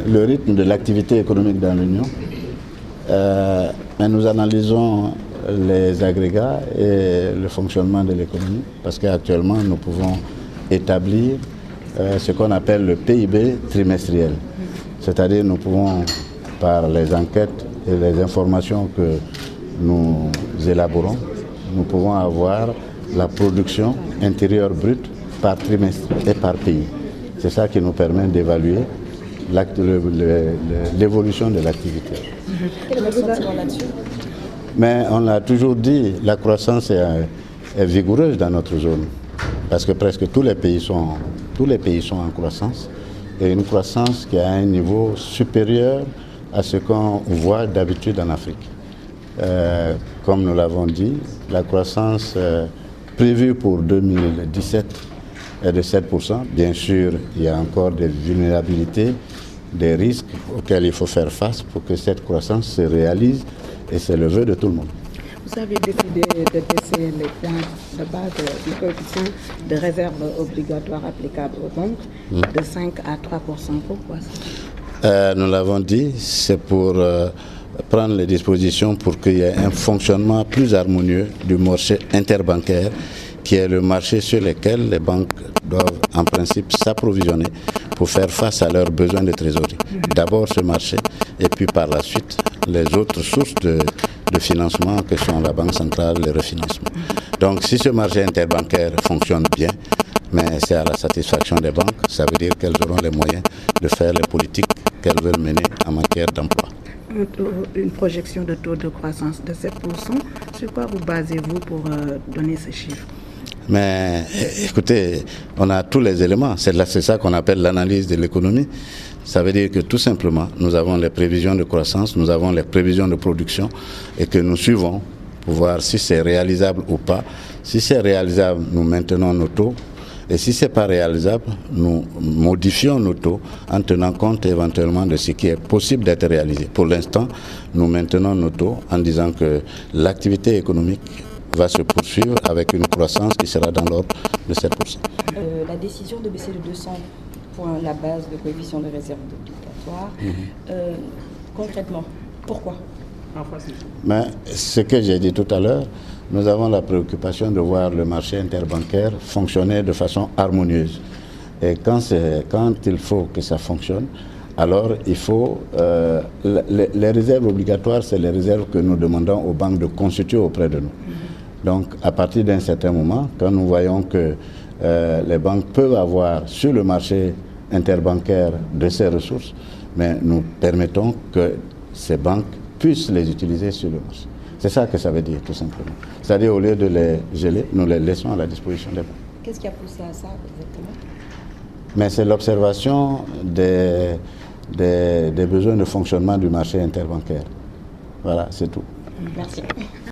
le rythme de l'activité économique dans l'Union. Mais nous analysons les agrégats et le fonctionnement de l'économie parce qu'actuellement nous pouvons établir ce qu'on appelle le PIB trimestriel. C'est-à-dire nous pouvons, par les enquêtes et les informations que nous élaborons, nous pouvons avoir la production intérieure brute par trimestre et par pays. C'est ça qui nous permet d'évaluer l'évolution de l'activité. Quel est votre sentiment là-dessus? Mais on l'a toujours dit, la croissance est vigoureuse dans notre zone, parce que presque tous les pays sont en croissance, et une croissance qui a un niveau supérieur à ce qu'on voit d'habitude en Afrique. Comme nous l'avons dit, la croissance prévue pour 2017 est de 7%. Bien sûr, il y a encore des vulnérabilités, des risques auxquels il faut faire face pour que cette croissance se réalise, et c'est le vœu de tout le monde. Vous avez décidé de baisser les points de base du coefficient de réserve obligatoire applicable aux banques de 5 à 3%. Pourquoi ça? Nous l'avons dit, c'est pour prendre les dispositions pour qu'il y ait un fonctionnement plus harmonieux du marché interbancaire, qui est le marché sur lequel les banques doivent en principe s'approvisionner pour faire face à leurs besoins de trésorerie. D'abord ce marché, et puis par la suite les autres sources de financement que sont la Banque centrale, les refinancements. Donc si ce marché interbancaire fonctionne bien, mais c'est à la satisfaction des banques, ça veut dire qu'elles auront les moyens de faire les politiques qu'elles veulent mener en matière d'emploi. Une projection de taux de croissance de 7%, sur quoi vous basez-vous pour donner ces chiffres? Mais écoutez, on a tous les éléments, c'est ça qu'on appelle l'analyse de l'économie. Ça veut dire que tout simplement, nous avons les prévisions de croissance, nous avons les prévisions de production et que nous suivons pour voir si c'est réalisable ou pas. Si c'est réalisable, nous maintenons nos taux. Et si ce n'est pas réalisable, nous modifions nos taux en tenant compte éventuellement de ce qui est possible d'être réalisé. Pour l'instant, nous maintenons nos taux en disant que l'activité économique va se poursuivre avec une croissance qui sera dans l'ordre de 7%. La décision de baisser de 200 points la base de coefficient de réserve obligatoire, concrètement, pourquoi? Mais ce que j'ai dit tout à l'heure, nous avons la préoccupation de voir le marché interbancaire fonctionner de façon harmonieuse. Et quand il faut que ça fonctionne, alors il faut... les réserves obligatoires, c'est les réserves que nous demandons aux banques de constituer auprès de nous. Donc à partir d'un certain moment, quand nous voyons que les banques peuvent avoir sur le marché interbancaire de ces ressources, mais nous permettons que ces banques puissent les utiliser sur le marché. C'est ça que ça veut dire, tout simplement. C'est-à-dire, au lieu de les geler, nous les laissons à la disposition des banques. Qu'est-ce qui a poussé à ça, exactement? Mais c'est l'observation des besoins de fonctionnement du marché interbancaire. Voilà, c'est tout. Merci.